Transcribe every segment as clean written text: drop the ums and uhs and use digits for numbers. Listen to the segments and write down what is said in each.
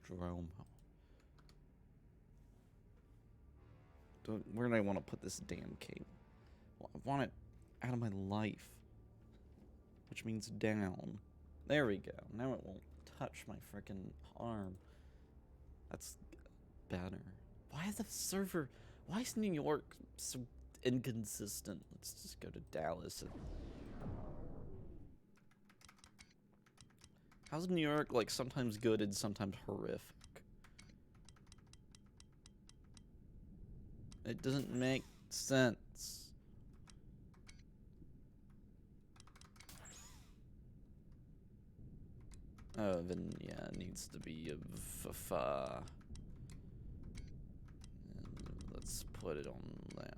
Nostromo. Where do I want to put this damn cable? Well, I want it out of my life. Which means down. There we go. Now it won't touch my freaking arm. That's better. Why is the server... Why is New York so inconsistent? Let's just go to Dallas. How's New York, like, sometimes good and sometimes horrific? It doesn't make sense. Oh, then, yeah, it needs to be a let's put it on that.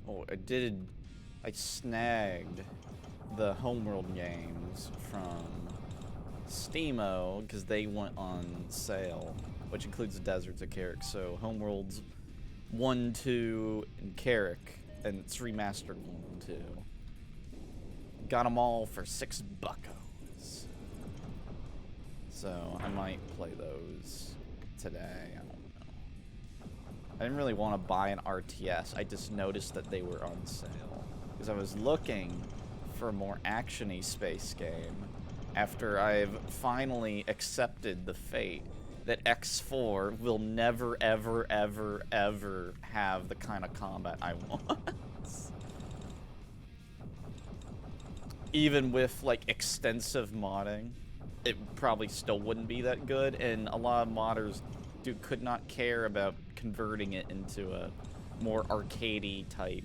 Oh, I snagged the Homeworld games from Steamo because they went on sale, which includes Deserts of Carrick. So Homeworlds 1, 2, and Carrick, and it's remastered 1 and 2. Got them all for $6. So I might play those today. I don't know. I didn't really want to buy an RTS. I just noticed that they were on sale because I was looking for a more action-y space game after I've finally accepted the fate that X4 will never, ever, ever, ever have the kind of combat I want. Even with, like, extensive modding, it probably still wouldn't be that good, and a lot of modders could not care about converting it into a more arcadey type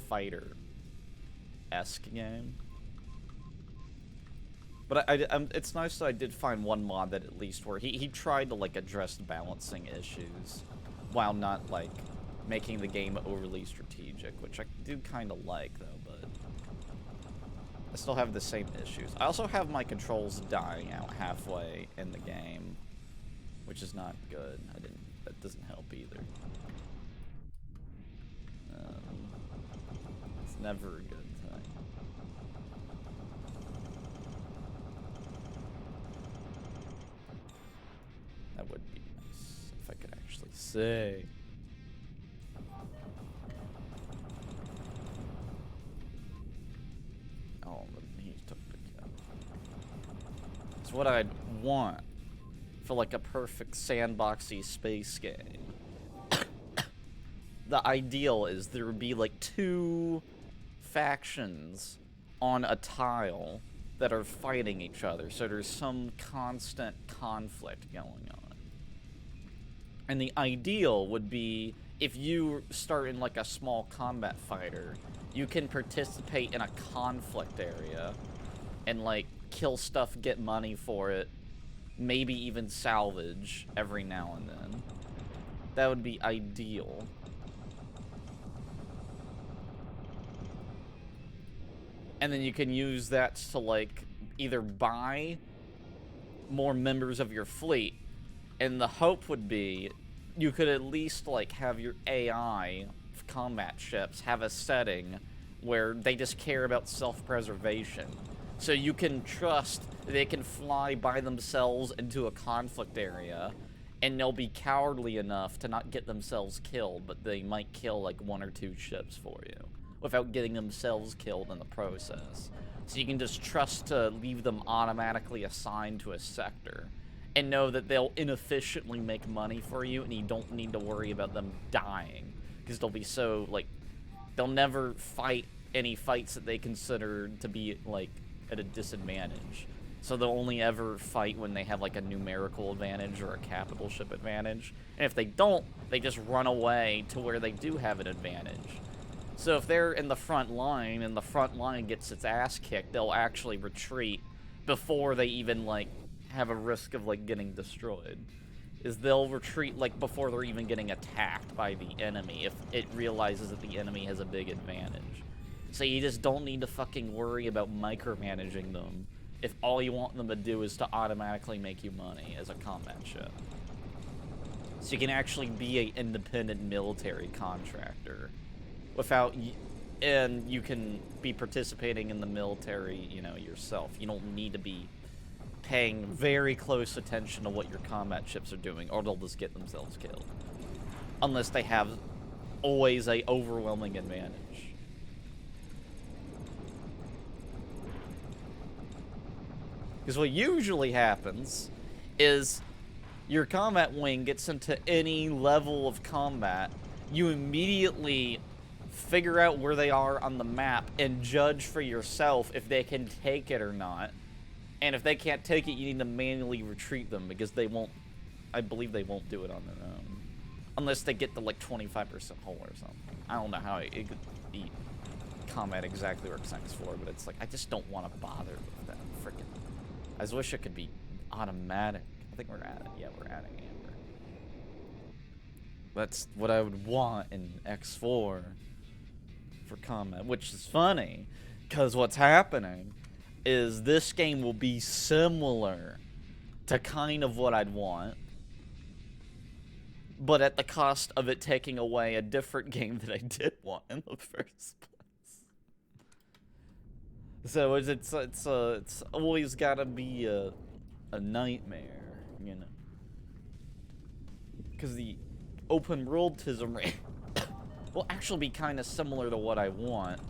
fighter-esque game. But it's nice that I did find one mod that at least where he tried to, like, address balancing issues while not, like, making the game overly strategic, which I do kind of like, though, but I still have the same issues. I also have my controls dying out halfway in the game, which is not good. That doesn't help either. It's never a good thing. That would be nice if I could actually say. Oh, he took the kill. It's what I'd want for, like, a perfect sandboxy space game. The ideal is there would be, like, 2 factions on a tile that are fighting each other, so there's some constant conflict going on. And the ideal would be if you start in, like, a small combat fighter, you can participate in a conflict area and, like, kill stuff, get money for it, maybe even salvage every now and then. That would be ideal. And then you can use that to, like, either buy more members of your fleet, and the hope would be you could at least, like, have your AI combat ships have a setting where they just care about self-preservation. So you can trust they can fly by themselves into a conflict area, and they'll be cowardly enough to not get themselves killed, but they might kill, like, 1 or 2 ships for you without getting themselves killed in the process. So you can just trust to leave them automatically assigned to a sector and know that they'll inefficiently make money for you, and you don't need to worry about them dying, because they'll be so, like, they'll never fight any fights that they consider to be, like, at a disadvantage. So they'll only ever fight when they have, like, a numerical advantage or a capital ship advantage. And if they don't, they just run away to where they do have an advantage. So if they're in the front line and the front line gets its ass kicked, they'll actually retreat before they even, like, have a risk of, like, getting destroyed. They'll retreat, like, before they're even getting attacked by the enemy if it realizes that the enemy has a big advantage. So you just don't need to fucking worry about micromanaging them if all you want them to do is to automatically make you money as a combat ship. So you can actually be an independent military contractor without, and you can be participating in the military, you know, yourself. You don't need to be paying very close attention to what your combat ships are doing, or they'll just get themselves killed. Unless they have always a overwhelming advantage. Because what usually happens is your combat wing gets into any level of combat, you immediately figure out where they are on the map and judge for yourself if they can take it or not. And if they can't take it, you need to manually retreat them, because they won't, I believe they won't do it on their own. Unless they get to like 25% hull or something. I don't know how the combat exactly works on X4, but it's like, I just don't want to bother with that freaking. I just wish it could be automatic. I think we're at it. Yeah, we're adding Amber. That's what I would want in X4 for combat, which is funny, because what's happening is this game will be similar to kind of what I'd want, but at the cost of it taking away a different game that I did want in the first place. So it's always gotta be a nightmare, you know, because the open worldism will actually be kind of similar to what I want,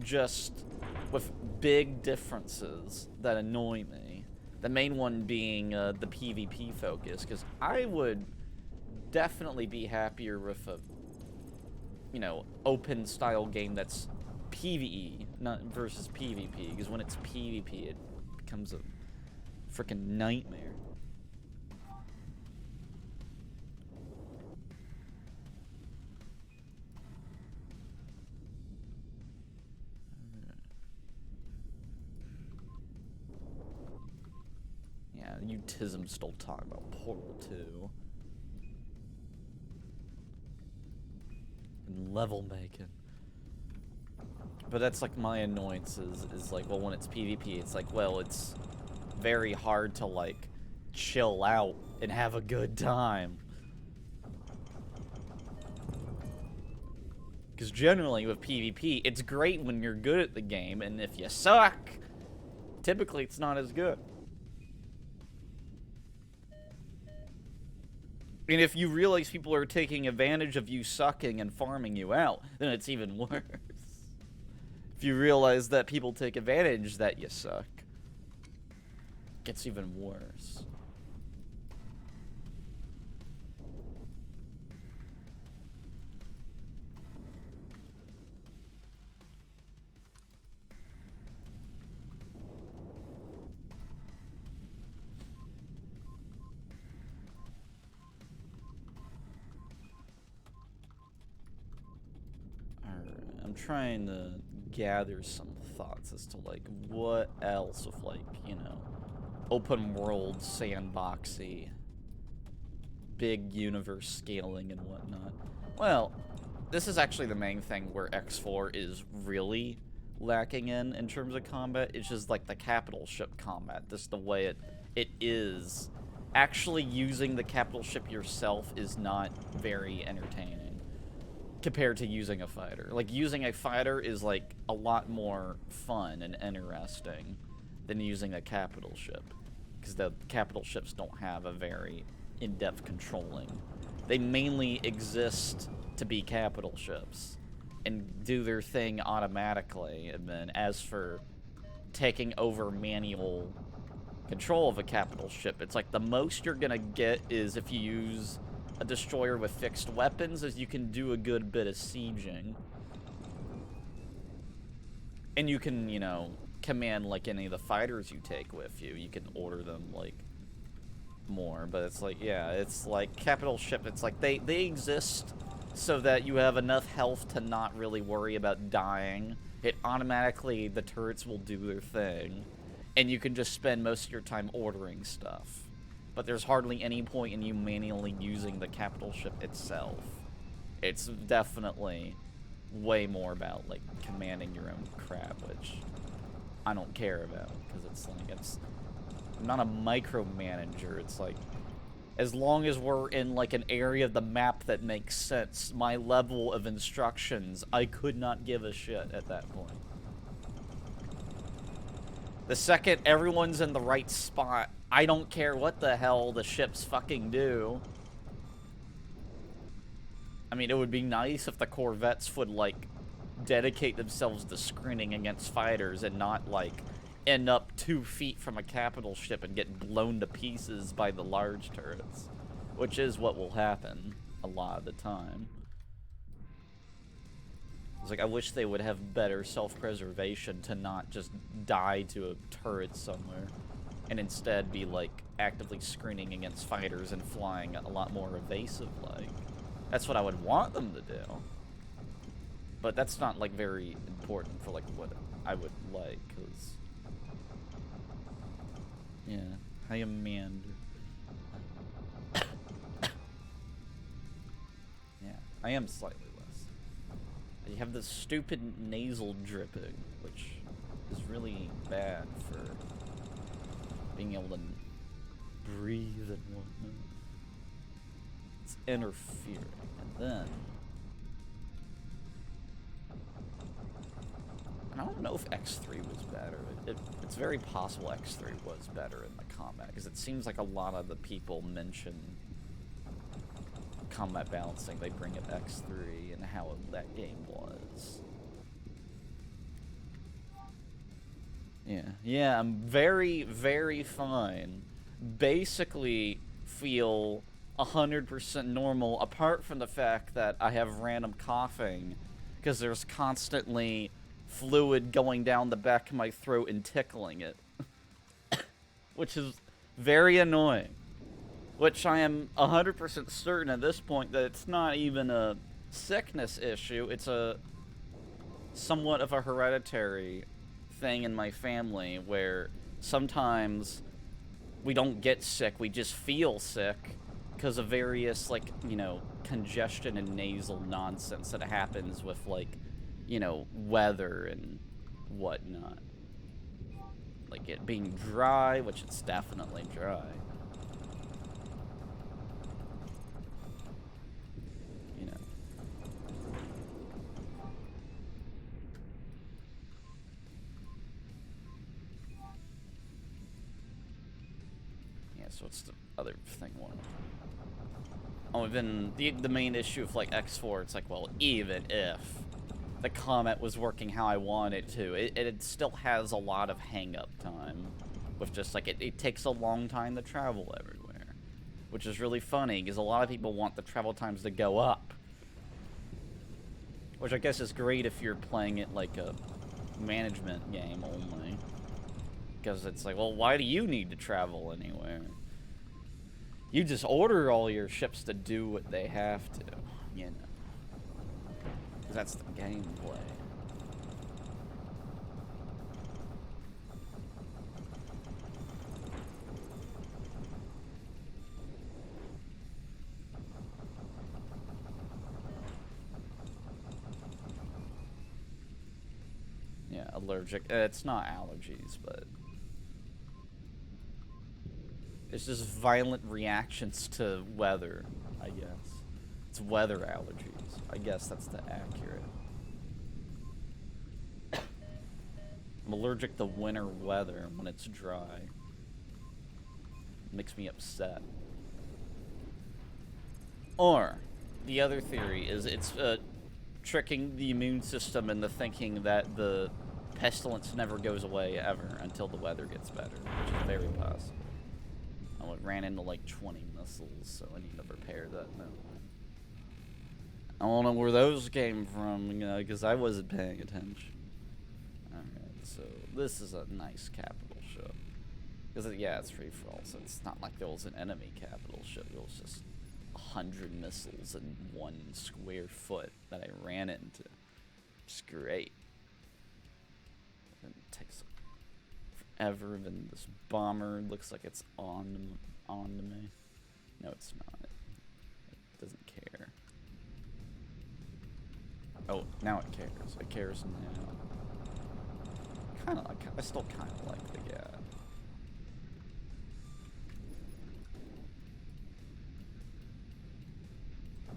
just with big differences that annoy me. The main one being the PvP focus, because I would definitely be happier with a, you know, open style game that's PvE, not versus PvP, because when it's PvP, it becomes a freaking nightmare. Yeah, you Tism still talking about Portal 2. And level making. But that's like my annoyance is like, well, when it's PvP, it's like, well, it's very hard to like chill out and have a good time. Because generally with PvP, it's great when you're good at the game, and if you suck, typically it's not as good. And if you realize people are taking advantage of you sucking and farming you out, then it's even worse. If you realize that people take advantage that you suck, it gets even worse. I'm trying to gather some thoughts as to like what else with like, you know, open world, sandboxy, big universe scaling and whatnot. Well, this is actually the main thing where X4 is really lacking in terms of combat. It's just like the capital ship combat, just the way it is. Actually using the capital ship yourself is not very entertaining compared to using a fighter. Like, using a fighter is, like, a lot more fun and interesting than using a capital ship. Because the capital ships don't have a very in-depth controlling. They mainly exist to be capital ships and do their thing automatically. And then as for taking over manual control of a capital ship, it's like the most you're gonna get is if you use a destroyer with fixed weapons, as you can do a good bit of sieging. And you can, you know, command, like, any of the fighters you take with you. You can order them, like, more. But it's like, yeah, it's like capital ship. It's like they exist so that you have enough health to not really worry about dying. It automatically, the turrets will do their thing. And you can just spend most of your time ordering stuff. But there's hardly any point in you manually using the capital ship itself. It's definitely way more about, like, commanding your own crap, which I don't care about, because it's like, I'm not a micromanager. It's like, As long as we're in, like, an area of the map that makes sense, my level of instructions, I could not give a shit at that point. The second everyone's in the right spot, I don't care what the hell the ships fucking do. I mean, it would be nice if the corvettes would, like, dedicate themselves to screening against fighters and not, like, end up 2 feet from a capital ship and get blown to pieces by the large turrets, which is what will happen a lot of the time. It's like, I wish they would have better self-preservation to not just die to a turret somewhere, and instead be, like, actively screening against fighters and flying a lot more evasive-like. That's what I would want them to do. But that's not, like, very important for, like, what I would like, because... Yeah, I am Amanda. Yeah, I am slightly less. You have this stupid nasal dripping, which is really bad for being able to breathe and whatnot. It's interfering, and then... And I don't know if X3 was better. It's very possible X3 was better in the combat, because it seems like a lot of the people mention combat balancing, they bring up X3 and how that game was. Yeah, I'm very, very fine. Basically feel 100% normal, apart from the fact that I have random coughing, because there's constantly fluid going down the back of my throat and tickling it. Which is very annoying. Which I am 100% certain at this point that it's not even a sickness issue, it's a somewhat of a hereditary thing in my family, where sometimes we don't get sick, we just feel sick because of various, like, you know, congestion and nasal nonsense that happens with, like, you know, weather and whatnot. Like it being dry, which it's definitely dry. You know. Yeah, so what's the other thing one? Oh, then the main issue of, like, X4, it's like, well, even if the Comet was working how I want it to, it still has a lot of hang-up time. With just, like, it takes a long time to travel everywhere. Which is really funny, because a lot of people want the travel times to go up. Which I guess is great if you're playing it like a management game only. Because it's like, well, why do you need to travel anywhere? You just order all your ships to do what they have to, you know. That's the gameplay. Yeah, allergic. It's not allergies, but it's just violent reactions to weather, I guess. It's weather allergies. I guess that's the accurate. I'm allergic to winter weather when it's dry. It makes me upset. Or, the other theory is it's tricking the immune system into thinking that the pestilence never goes away ever until the weather gets better, which is very possible. Oh, it ran into like 20 missiles, so I need to repair that now. I don't know where those came from, you know, because I wasn't paying attention. Alright, so this is a nice capital ship. Because, yeah, it's free for all, so it's not like there was an enemy capital ship. It was just 100 missiles in 1 square foot that I ran into. It's great. It takes forever, then this bomber looks like it's on to me. No, it's not. It doesn't care. Oh, now it cares. It cares now. I still kind of like the guy.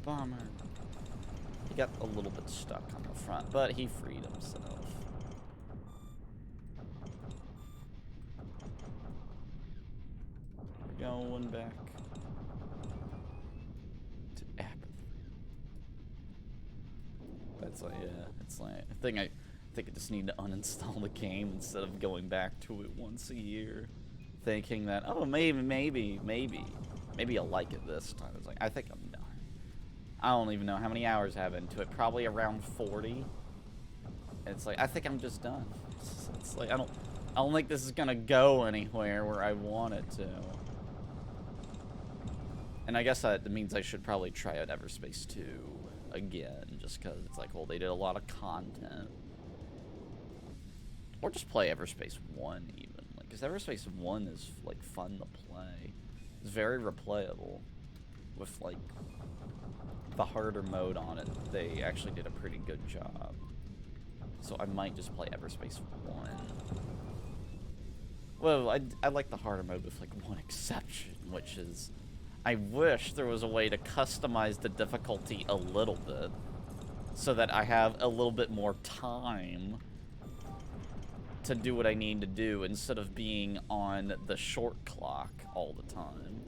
Bomber. He got a little bit stuck on the front, but he freed himself. We're going back to apathy. That's like, yeah, it's like, I think I just need to uninstall the game instead of going back to it once a year, thinking that, oh, maybe I'll like it this time. It's like, I think I'm done. I don't even know how many hours I have into it. Probably around 40. And it's like, I think I'm just done. It's like, I don't think this is gonna go anywhere where I want it to. And I guess that means I should probably try out Everspace 2 again, just because it's like, well, they did a lot of content. Or just play Everspace 1 even. Like, because Everspace 1 is, like, fun to play. It's very replayable. With, like, the harder mode on it, they actually did a pretty good job. So I might just play Everspace 1. Well, I like the harder mode with, like, one exception, which is I wish there was a way to customize the difficulty a little bit so that I have a little bit more time to do what I need to do instead of being on the short clock all the time.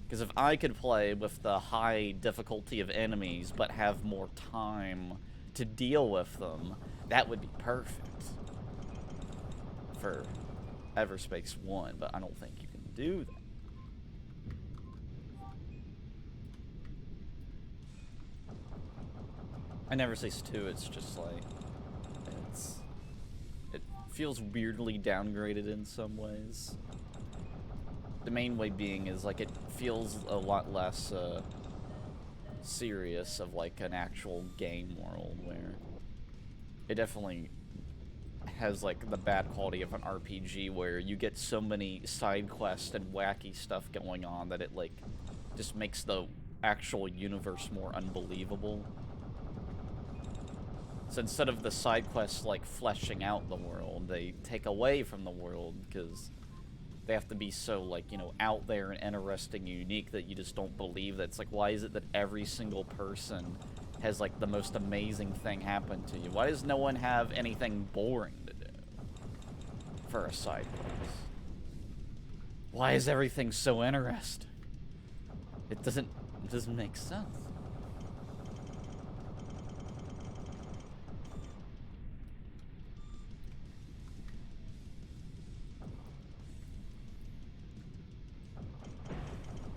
Because if I could play with the high difficulty of enemies but have more time to deal with them, that would be perfect for Everspace 1, but I don't think you can do that. I Everspace 2, it's just like, it feels weirdly downgraded in some ways. The main way being is, like, it feels a lot less, serious of, like, an actual game world, where it definitely has, like, the bad quality of an RPG, where you get so many side quests and wacky stuff going on that it, like, just makes the actual universe more unbelievable. So instead of the side quests, like, fleshing out the world, they take away from the world, because they have to be so, like, you know, out there and interesting and unique that you just don't believe that. It's like, why is it that every single person has, like, the most amazing thing happen to you? Why does no one have anything boring to do for a side quest? Why is everything so interesting? It doesn't make sense.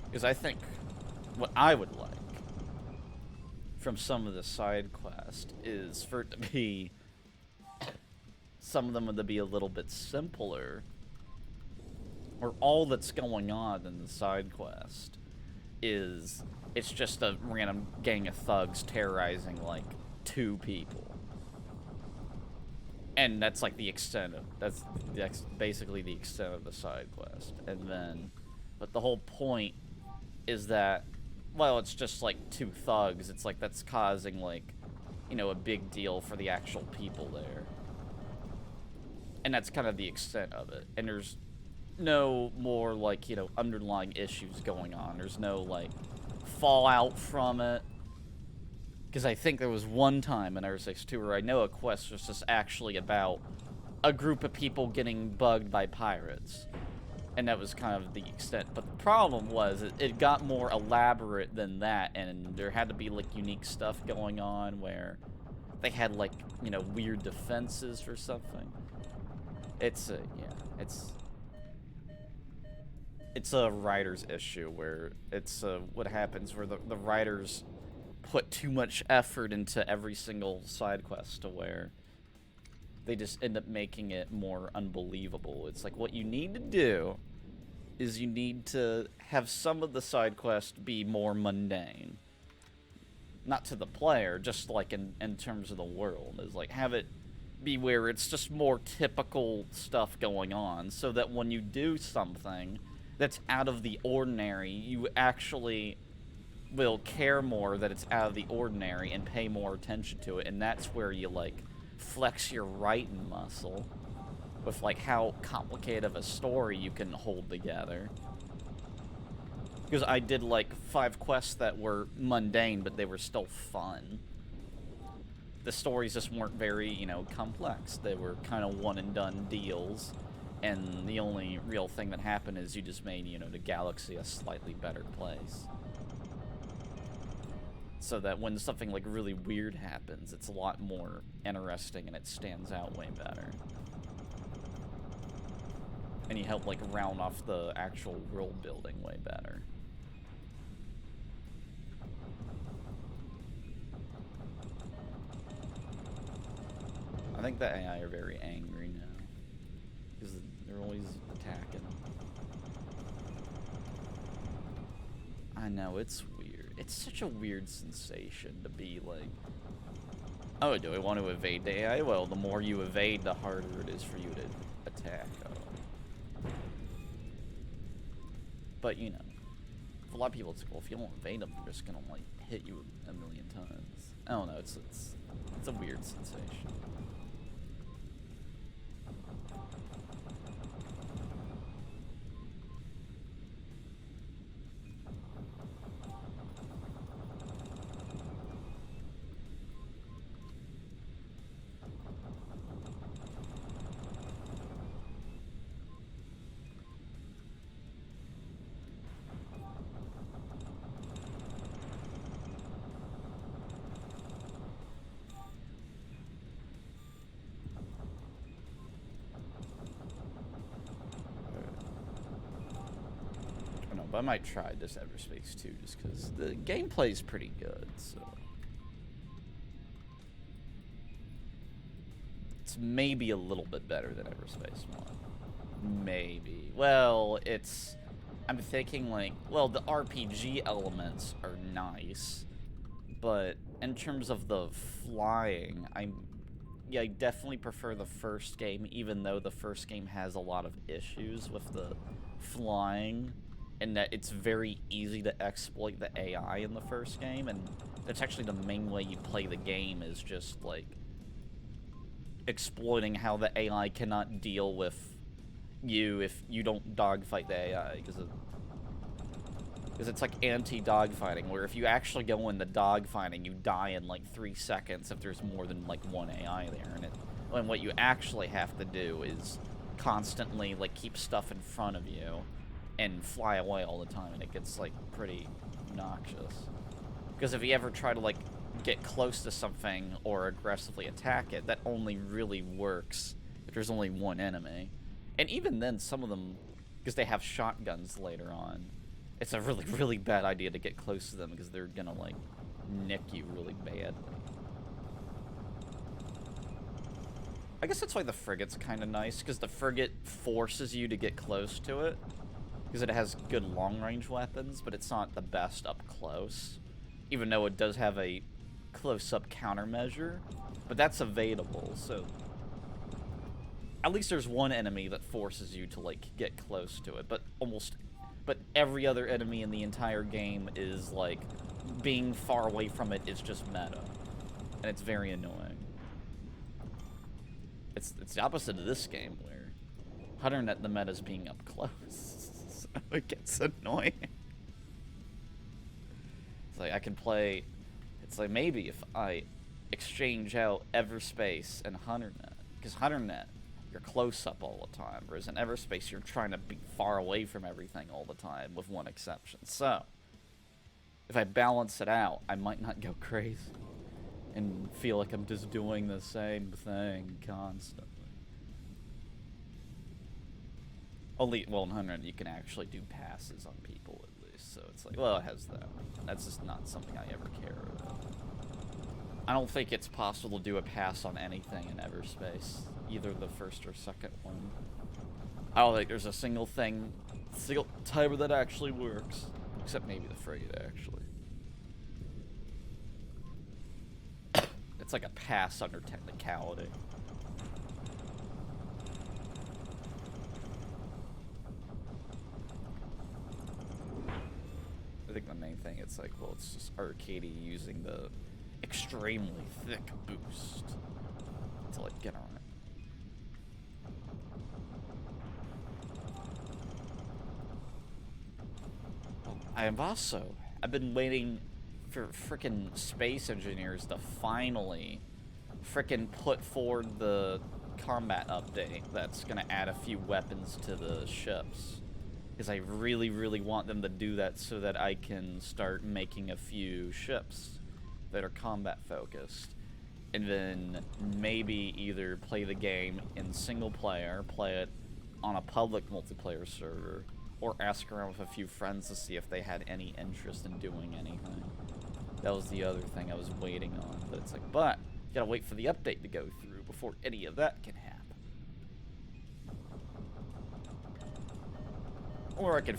Because I think what I would like from some of the side quests is for it to be, some of them to be a little bit simpler, or all that's going on in the side quest is it's just a random gang of thugs terrorizing, like, 2 people. And that's, like, the extent of, that's basically the extent of the side quest. And then, but the whole point is that, well, it's just, like, 2 thugs. It's like, that's causing, like, you know, a big deal for the actual people there. And that's kind of the extent of it. And there's no more, like, you know, underlying issues going on. There's no, like, fallout from it. Because I think there was one time in Everspace 2 where I know a quest was just actually about a group of people getting bugged by pirates. And that was kind of the extent. But the problem was, it got more elaborate than that, and there had to be, like, unique stuff going on where they had, like, you know, weird defenses for something. It's a, yeah, it's a writer's issue where it's what happens where the writers put too much effort into every single side quest to where they just end up making it more unbelievable. It's like, what you need to do is you need to have some of the side quests be more mundane. Not to the player, just like in terms of the world. Is like, have it be where it's just more typical stuff going on, so that when you do something that's out of the ordinary, you actually will care more that it's out of the ordinary and pay more attention to it. And that's where you, like, flex your writing muscle with, like, how complicated of a story you can hold together. Because I did like 5 quests that were mundane, but they were still fun. The stories just weren't very, you know, complex. They were kind of one-and-done deals, and the only real thing that happened is you just made, you know, the galaxy a slightly better place. So that when something, like, really weird happens, it's a lot more interesting and it stands out way better. And you help, like, round off the actual world building way better. I think the AI are very angry now. Because they're always attacking. I know, it's weird. It's such a weird sensation to be like, oh, do I want to evade the AI? Well, the more you evade, the harder it is for you to attack. Oh. But, you know, for a lot of people, it's cool. If you don't evade them, they're just gonna, like, hit you a million times. I don't know, it's a weird sensation. But I might try this Everspace too, just because the gameplay is pretty good, so. It's maybe a little bit better than Everspace 1. Maybe. Well, I'm thinking like, well, the RPG elements are nice, but in terms of the flying, yeah, I definitely prefer the first game, even though the first game has a lot of issues with the flying. And that it's very easy to exploit the AI in the first game, and that's actually the main way you play the game, is just, like, exploiting how the AI cannot deal with you if you don't dogfight the AI, because it's like anti-dogfighting, where if you actually go in the dogfighting, you die in, like, 3 seconds if there's more than, like, one AI there, and what you actually have to do is constantly, like, keep stuff in front of you and fly away all the time, and it gets, like, pretty obnoxious. Because if you ever try to, like, get close to something or aggressively attack it, that only really works if there's only one enemy. And even then, some of them, because they have shotguns later on, it's a really, really bad idea to get close to them, because they're gonna, like, nick you really badly. I guess that's why the frigate's kind of nice, because the frigate forces you to get close to it. Because it has good long-range weapons, but it's not the best up close. Even though it does have a close-up countermeasure. But that's evadable, so... At least there's one enemy that forces you to, like, get close to it. But every other enemy in the entire game is, like, being far away from it is just meta. And it's very annoying. It's the opposite of this game, where HunterNet, the meta's being up close. It gets annoying. It's like I can play. It's like maybe if I exchange out Everspace and HunterNet, because HunterNet, you're close up all the time, whereas in Everspace you're trying to be far away from everything all the time, with one exception. So if I balance it out, I might not go crazy and feel like I'm just doing the same thing constantly. Only, well, in HunterNet you can actually do passes on people at least, so it's like, well, it has that. That's just not something I ever care about. I don't think it's possible to do a pass on anything in Everspace, either the first or second one. I don't think there's a single timer that actually works, except maybe the frigate, actually. It's like a pass under technicality. I think the main thing, it's like, well, it's just Arcady using the extremely thick boost to, like, get on it. Oh, I I've been waiting for frickin' space engineers to finally frickin' put forward the combat update that's gonna add a few weapons to the ships. Because I really, really want them to do that so that I can start making a few ships that are combat focused. And then maybe either play the game in single player, play it on a public multiplayer server, or ask around with a few friends to see if they had any interest in doing anything. That was the other thing I was waiting on. But it's like, but you gotta wait for the update to go through before any of that can happen. Or I could,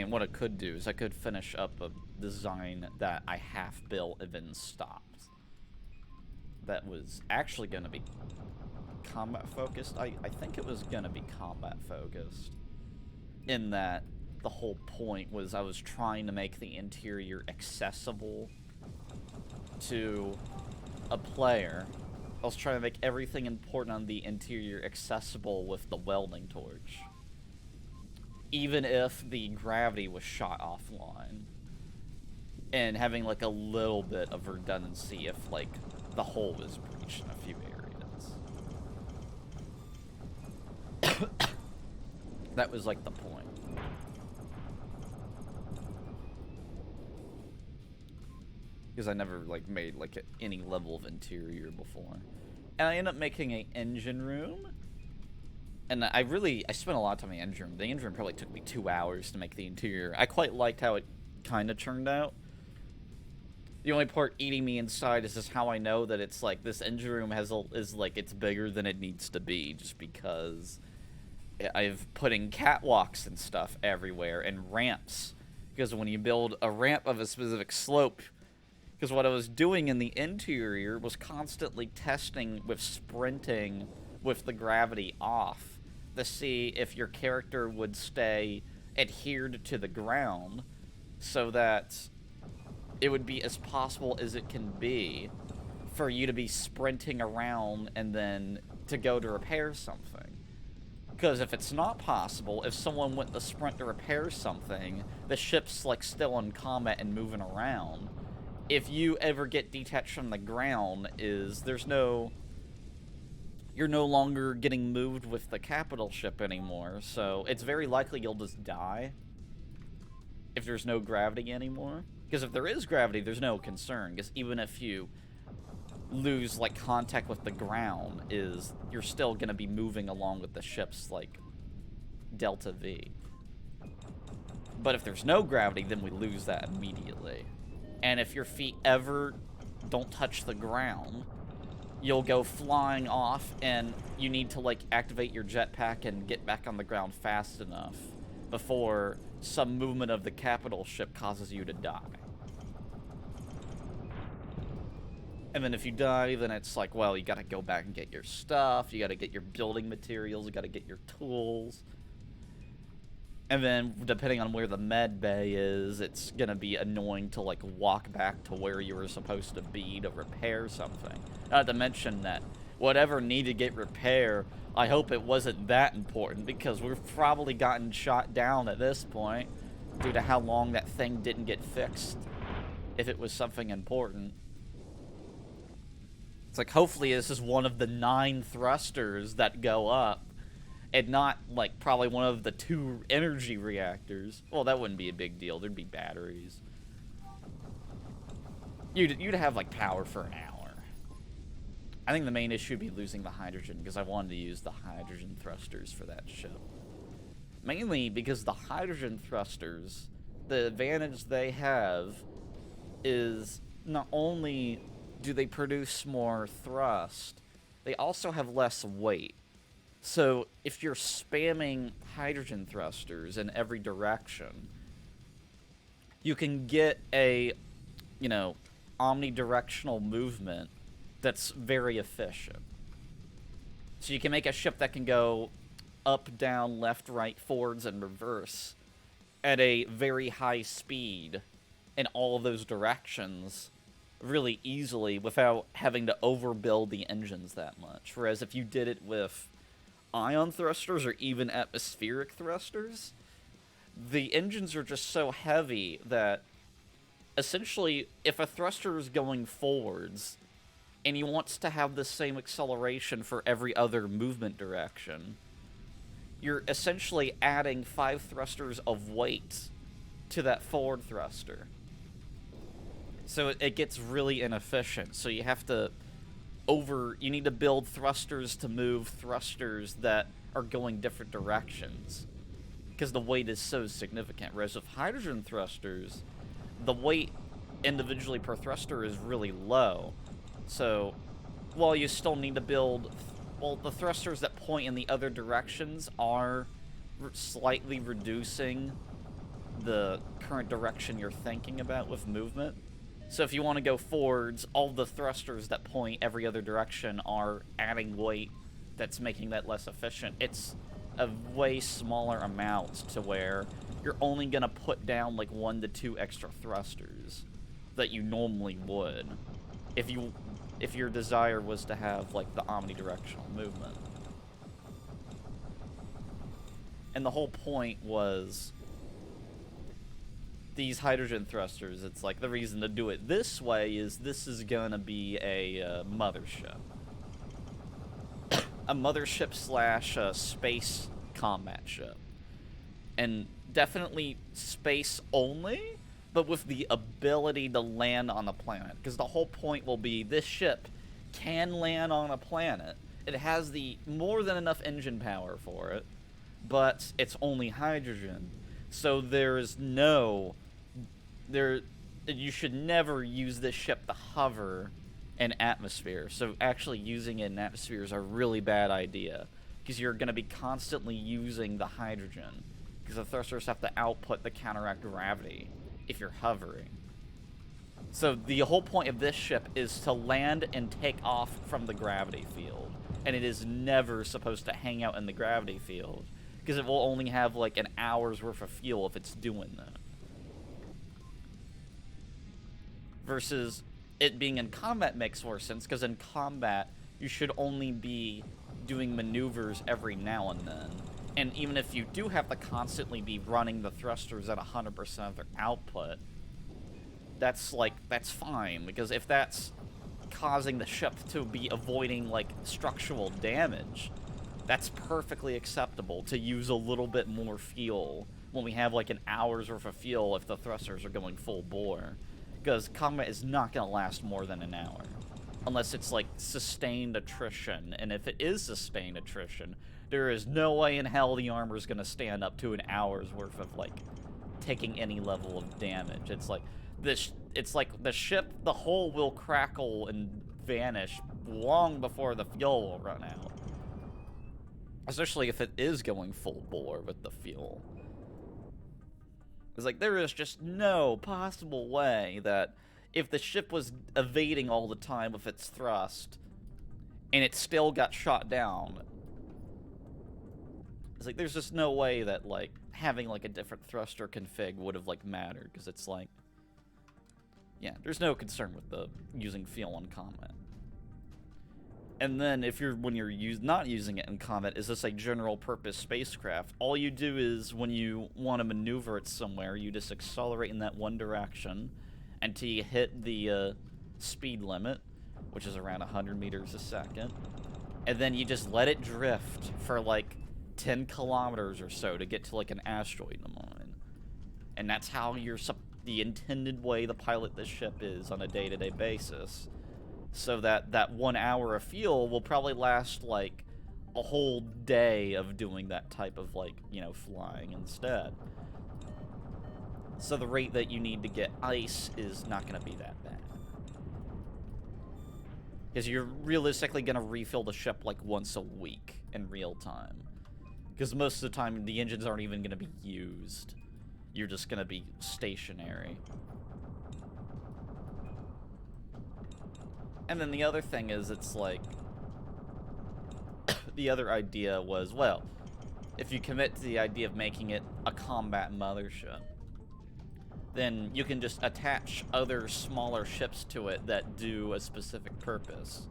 what I could do is I could finish up a design that I half built and then stopped. That was actually gonna be combat focused. I think it was gonna be combat focused. In that the whole point was I was trying to make the interior accessible to a player. I was trying to make everything important on the interior accessible with the welding torch. Even if the gravity was shot offline. And having like a little bit of redundancy if like the hole was breached in a few areas. That was like the point. Because I never like made like any level of interior before. And I ended up making an engine room. And I spent a lot of time in the engine room. The engine room probably took me 2 hours to make the interior. I quite liked how it kind of turned out. The only part eating me inside is just how I know that it's like this engine room is like it's bigger than it needs to be, just because I've putting catwalks and stuff everywhere and ramps. Because when you build a ramp of a specific slope, because what I was doing in the interior was constantly testing with sprinting with the gravity off to see if your character would stay adhered to the ground so that it would be as possible as it can be for you to be sprinting around and then to go to repair something. Because if it's not possible, if someone went to sprint to repair something, the ship's like still in combat and moving around. If you ever get detached from the ground, you're no longer getting moved with the capital ship anymore, so it's very likely you'll just die if there's no gravity anymore. Because if there is gravity, there's no concern, because even if you lose like contact with the ground, you're still going to be moving along with the ship's like delta V. But if there's no gravity, then we lose that immediately. And if your feet ever don't touch the ground, you'll go flying off and you need to like activate your jetpack and get back on the ground fast enough before some movement of the capital ship causes you to die. And then if you die, then it's like, well, you gotta go back and get your stuff, you gotta get your building materials, you gotta get your tools. And then, depending on where the med bay is, it's gonna be annoying to, like, walk back to where you were supposed to be to repair something. Not to mention that whatever needed to get repaired, I hope it wasn't that important, because we've probably gotten shot down at this point due to how long that thing didn't get fixed, if it was something important. It's like, hopefully this is one of the 9 thrusters that go up, and not, like, probably one of the 2 energy reactors. Well, that wouldn't be a big deal. There'd be batteries. You'd have, like, power for an hour. I think the main issue would be losing the hydrogen, because I wanted to use the hydrogen thrusters for that ship. Mainly because the hydrogen thrusters, the advantage they have is not only do they produce more thrust, they also have less weight. So if you're spamming hydrogen thrusters in every direction, you can get a, omnidirectional movement that's very efficient. So you can make a ship that can go up, down, left, right, forwards, and reverse at a very high speed in all of those directions really easily without having to overbuild the engines that much. Whereas if you did it with ion thrusters or even atmospheric thrusters, the engines are just so heavy that essentially, if a thruster is going forwards and he wants to have the same acceleration for every other movement direction, you're essentially adding 5 thrusters of weight to that forward thruster. So it gets really inefficient. So you have to you need to build thrusters to move thrusters that are going different directions, because the weight is so significant. Whereas with hydrogen thrusters, the weight individually per thruster is really low. So while you still need to build, well, the thrusters that point in the other directions are slightly reducing the current direction you're thinking about with movement. So if you want to go forwards, all the thrusters that point every other direction are adding weight that's making that less efficient. It's a way smaller amount to where you're only going to put down like 1 to 2 extra thrusters that you normally would if your desire was to have like the omnidirectional movement. And the whole point was these hydrogen thrusters, it's like the reason to do it this way is this is gonna be a mothership. A mothership slash space combat ship. And definitely space only, but with the ability to land on a planet. Because the whole point will be this ship can land on a planet. It has the more than enough engine power for it, but it's only hydrogen. So you should never use this ship to hover in atmosphere. So actually using it in atmosphere is a really bad idea, because you're going to be constantly using the hydrogen, because the thrusters have to output the counteract gravity if you're hovering. So the whole point of this ship is to land and take off from the gravity field, and it is never supposed to hang out in the gravity field, because it will only have like an hour's worth of fuel if it's doing that. Versus it being in combat makes more sense, because in combat you should only be doing maneuvers every now and then. And even if you do have to constantly be running the thrusters at 100% of their output, that's fine, because if that's causing the ship to be avoiding like structural damage, that's perfectly acceptable to use a little bit more fuel when we have like an hour's worth of fuel if the thrusters are going full bore. Because combat is not going to last more than an hour. Unless it's, like, sustained attrition. And if it is sustained attrition, there is no way in hell the armor's going to stand up to an hour's worth of, like, taking any level of damage. It's like the ship, the hull will crackle and vanish long before the fuel will run out. Especially if it is going full bore with the fuel. It's like, there is just no possible way that if the ship was evading all the time with its thrust, and it still got shot down, it's like, there's just no way that, like, having, like, a different thruster config would have, like, mattered, because it's like, yeah, there's no concern with the using fuel in combat. And then when you're not using it in combat, is this a general purpose spacecraft? All you do is, when you want to maneuver it somewhere, you just accelerate in that one direction until you hit the speed limit, which is around 100 meters a second. And then you just let it drift for like 10 kilometers or so to get to like an asteroid to mine. And that's how the intended way to pilot this ship is on a day-to-day basis. So that 1 hour of fuel will probably last like a whole day of doing that type of, like, you know, flying instead. So the rate that you need to get ice is not going to be that bad. Because you're realistically going to refill the ship like once a week in real time. Because most of the time the engines aren't even going to be used. You're just going to be stationary. And then the other thing is, it's like, the other idea was, well, if you commit to the idea of making it a combat mothership, then you can just attach other smaller ships to it that do a specific purpose.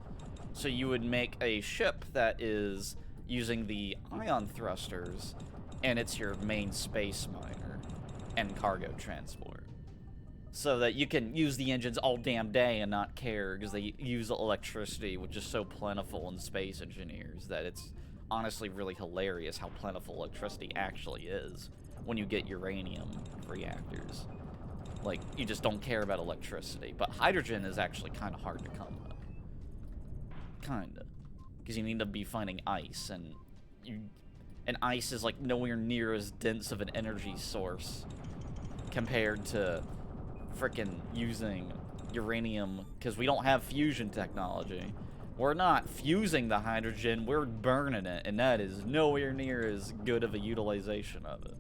So you would make a ship that is using the ion thrusters, and it's your main space miner. and cargo transport. So that you can use the engines all damn day and not care, because they use electricity, which is so plentiful in Space Engineers that it's honestly really hilarious how plentiful electricity actually is when you get uranium reactors. Like, you just don't care about electricity. But hydrogen is actually kind of hard to come with. Kinda. Because you need to be finding ice, and ice is like nowhere near as dense of an energy source compared to frickin' using uranium, because we don't have fusion technology. We're not fusing the hydrogen, we're burning it, and that is nowhere near as good of a utilization of it.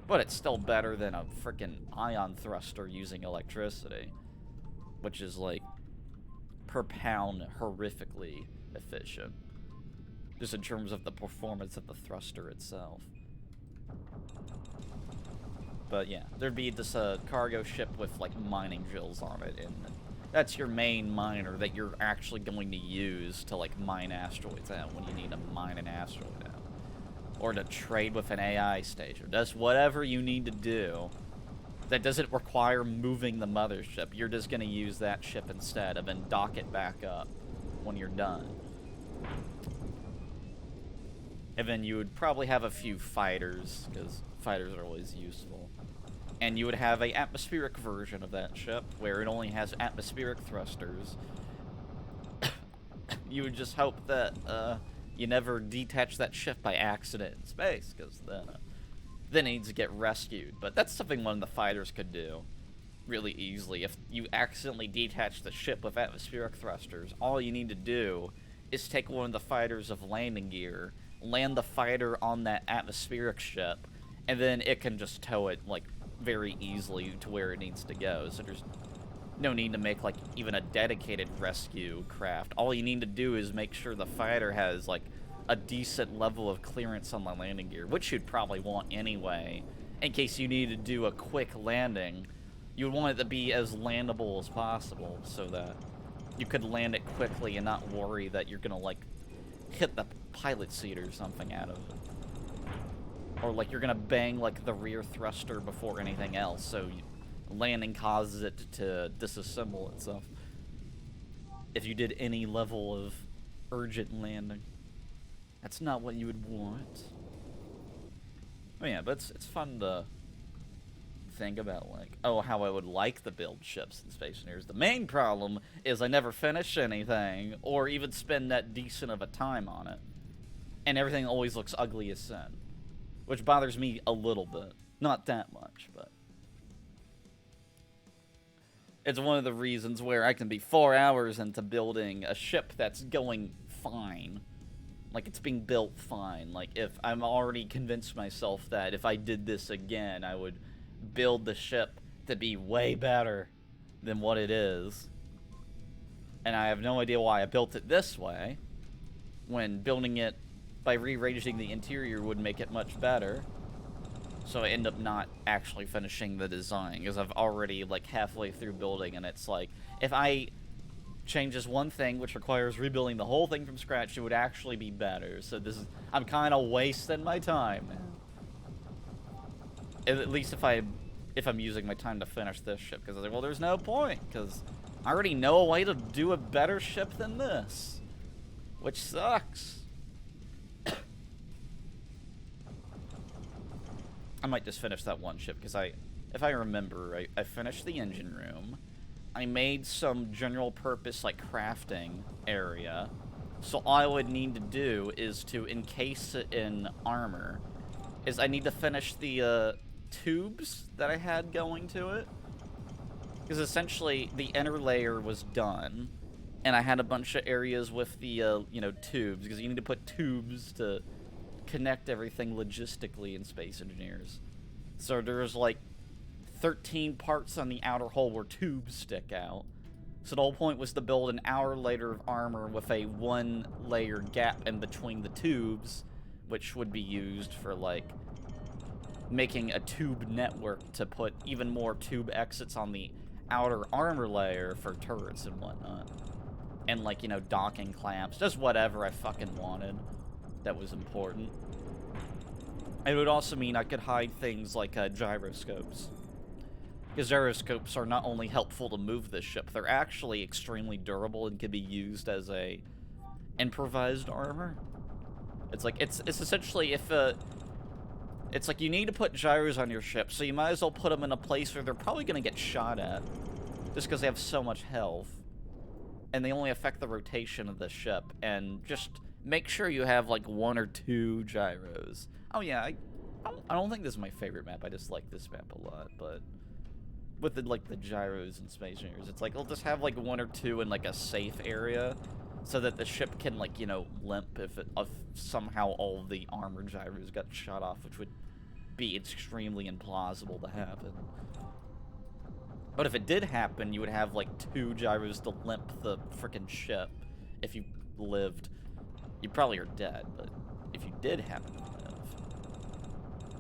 But it's still better than a frickin' ion thruster using electricity, which is like per pound horrifically efficient, just in terms of the performance of the thruster itself. But yeah, there'd be this cargo ship with like mining drills on it, and that's your main miner that you're actually going to use to like mine asteroids out when you need to mine an asteroid out. Or to trade with an AI station. That's whatever you need to do that doesn't require moving the mothership. You're just going to use that ship instead and then dock it back up when you're done. And then you would probably have a few fighters, because fighters are always useful. And you would have an atmospheric version of that ship, where it only has atmospheric thrusters. You would just hope that you never detach that ship by accident in space, because then it needs to get rescued. But that's something one of the fighters could do really easily. If you accidentally detach the ship with atmospheric thrusters, all you need to do is take one of the fighters of landing gear, land the fighter on that atmospheric ship, and then it can just tow it like very easily to where it needs to go. So there's no need to make like even a dedicated rescue craft. All you need to do is make sure the fighter has like a decent level of clearance on the landing gear, which you'd probably want anyway, in case you need to do a quick landing. You would want it to be as landable as possible, so that you could land it quickly and not worry that you're gonna like hit the pilot seat or something out of it. Or like you're gonna bang like the rear thruster before anything else, so landing causes it to disassemble itself. If you did any level of urgent landing. That's not what you would want. Oh yeah, but it's fun to think about, like, oh, how I would like to build ships in Space Engineers. The main problem is I never finish anything, or even spend that decent of a time on it. And everything always looks ugly as sin. Which bothers me a little bit. Not that much, but it's one of the reasons where I can be 4 hours into building a ship that's going fine. Like, it's being built fine. Like, if I'm already convinced myself that if I did this again, I would build the ship to be way better than what it is. And I have no idea why I built it this way, when building it by rearranging the interior would make it much better. So I end up not actually finishing the design, because I've already, like, halfway through building, and it's like, if I change this one thing, which requires rebuilding the whole thing from scratch, it would actually be better. So this is, I'm kind of wasting my time. At least if I'm using my time to finish this ship, because I was like, well, there's no point, because I already know a way to do a better ship than this, which sucks. I might just finish that one ship, because if I remember, I finished the engine room. I made some general purpose, like, crafting area. So all I would need to do is to encase it in armor. I need to finish the tubes that I had going to it. Because essentially, the inner layer was done. And I had a bunch of areas with the, tubes. Because you need to put tubes to connect everything logistically in Space Engineers. So there's, like, 13 parts on the outer hull where tubes stick out. So the whole point was to build an outer layer of armor with a 1-layer gap in between the tubes, which would be used for, like, making a tube network to put even more tube exits on the outer armor layer for turrets and whatnot. And, like, docking clamps. Just whatever I fucking wanted that was important. It would also mean I could hide things like gyroscopes. Because gyroscopes are not only helpful to move the ship, they're actually extremely durable and can be used as a improvised armor. It's like, it's essentially if it's like you need to put gyros on your ship, so you might as well put them in a place where they're probably going to get shot at. Just because they have so much health. And they only affect the rotation of the ship. And just make sure you have like 1 or 2 gyros. Oh yeah, I don't think this is my favorite map. I just like this map a lot, but with the gyros and Space Invaders, it's like I'll just have like 1 or 2 in like a safe area, so that the ship can like, you know, limp if somehow all of the armor gyros got shot off, which would be extremely implausible to happen. But if it did happen, you would have like 2 gyros to limp the frickin' ship if you lived. You probably are dead, but if you did happen to live,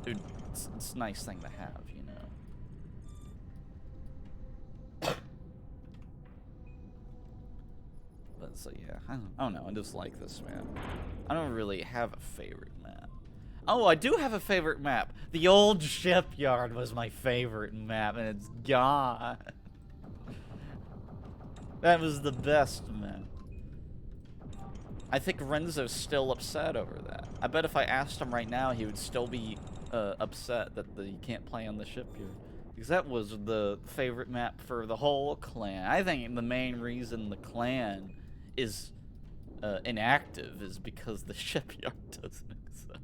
dude, it's a nice thing to have, you know. But so yeah, I don't know. I just like this map. I don't really have a favorite map. Oh, I do have a favorite map. The old shipyard was my favorite map, and it's gone. That was the best map. I think Renzo's still upset over that. I bet if I asked him right now, he would still be upset that he can't play on the shipyard. Because that was the favorite map for the whole clan. I think the main reason the clan is inactive is because the shipyard doesn't exist.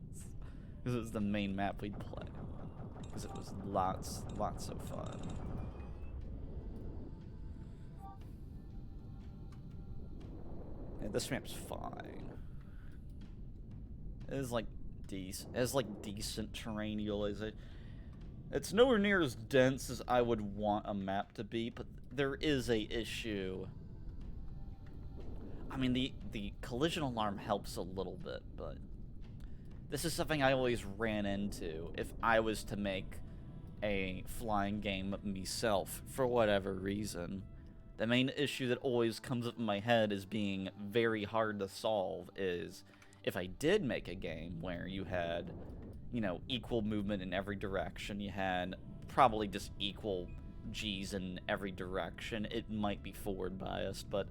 Because it was the main map we'd play. Because it was lots of fun. Yeah, this map's fine. It is like decent. It has like decent terrain utilization. It's nowhere near as dense as I would want a map to be, but there is a issue. I mean, the collision alarm helps a little bit, but this is something I always ran into if I was to make a flying game myself, for whatever reason. The main issue that always comes up in my head as being very hard to solve is if I did make a game where you had, you know, equal movement in every direction, you had probably just equal G's in every direction, it might be forward biased, but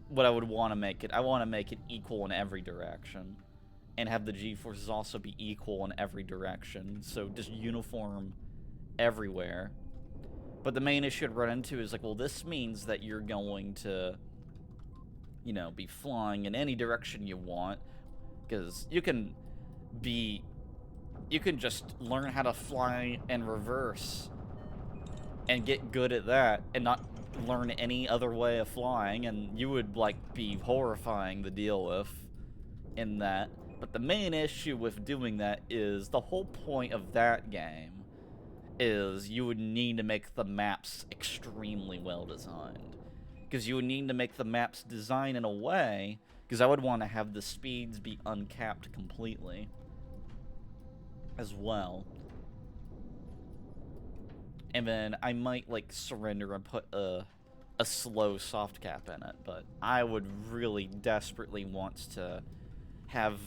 what I would want to make it, I want to make it equal in every direction. And have the G-forces also be equal in every direction, so just uniform everywhere. But the main issue I'd run into is like, well, this means that you're going to, you know, be flying in any direction you want, because you can just learn how to fly in reverse and get good at that and not learn any other way of flying, and you would like be horrifying to deal with in that. But the main issue with doing that is the whole point of that game is you would need to make the maps extremely well designed. Because you would need to make the maps design in a way, because I would want to have the speeds be uncapped completely as well. And then I might like surrender and put a slow soft cap in it, but I would really desperately want to have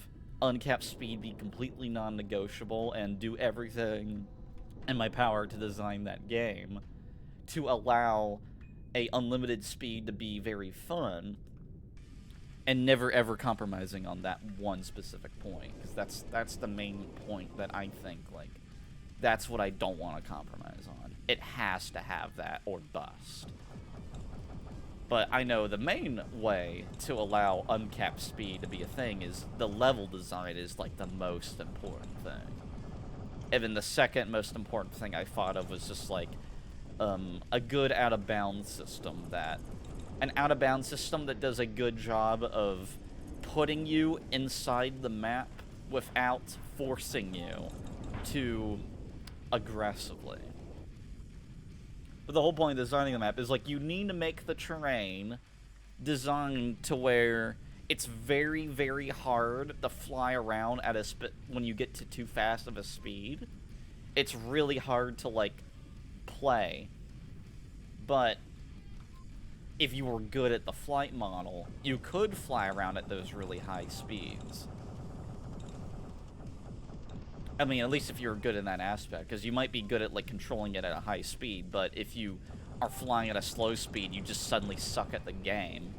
uncapped speed be completely non-negotiable and do everything in my power to design that game to allow a unlimited speed to be very fun and never ever compromising on that one specific point, because that's the main point that I think, like, that's what I don't want to compromise on. It has to have that or bust. But I know the main way to allow uncapped speed to be a thing is the level design is like the most important thing. And then the second most important thing I thought of was just like a good out-of-bounds system an out-of-bounds system that does a good job of putting you inside the map without forcing you to aggressively. But the whole point of designing the map is, like, you need to make the terrain designed to where it's very, very hard to fly around at when you get to too fast of a speed. It's really hard to, like, play. But if you were good at the flight model, you could fly around at those really high speeds. I mean, at least if you're good in that aspect, because you might be good at, like, controlling it at a high speed, but if you are flying at a slow speed, you just suddenly suck at the game,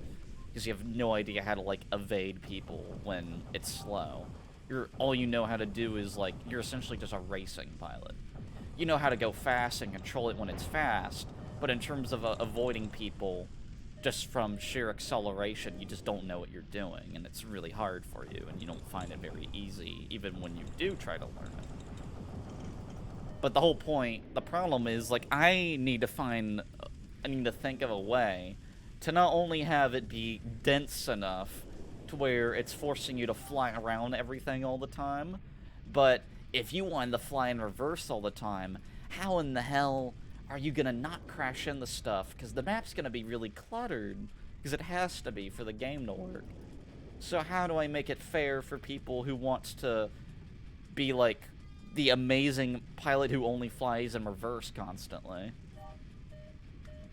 because you have no idea how to, like, evade people when it's slow. All you know how to do is, like, you're essentially just a racing pilot. You know how to go fast and control it when it's fast, but in terms of avoiding people, just from sheer acceleration, you just don't know what you're doing, and it's really hard for you, and you don't find it very easy, even when you do try to learn it. But the whole point, the problem is, like, I need to think of a way to not only have it be dense enough to where it's forcing you to fly around everything all the time, but if you wanted to fly in reverse all the time, how in the hell are you gonna not crash into stuff? Because the map's gonna be really cluttered, because it has to be for the game to work. So how do I make it fair for people who wants to be like the amazing pilot who only flies in reverse constantly?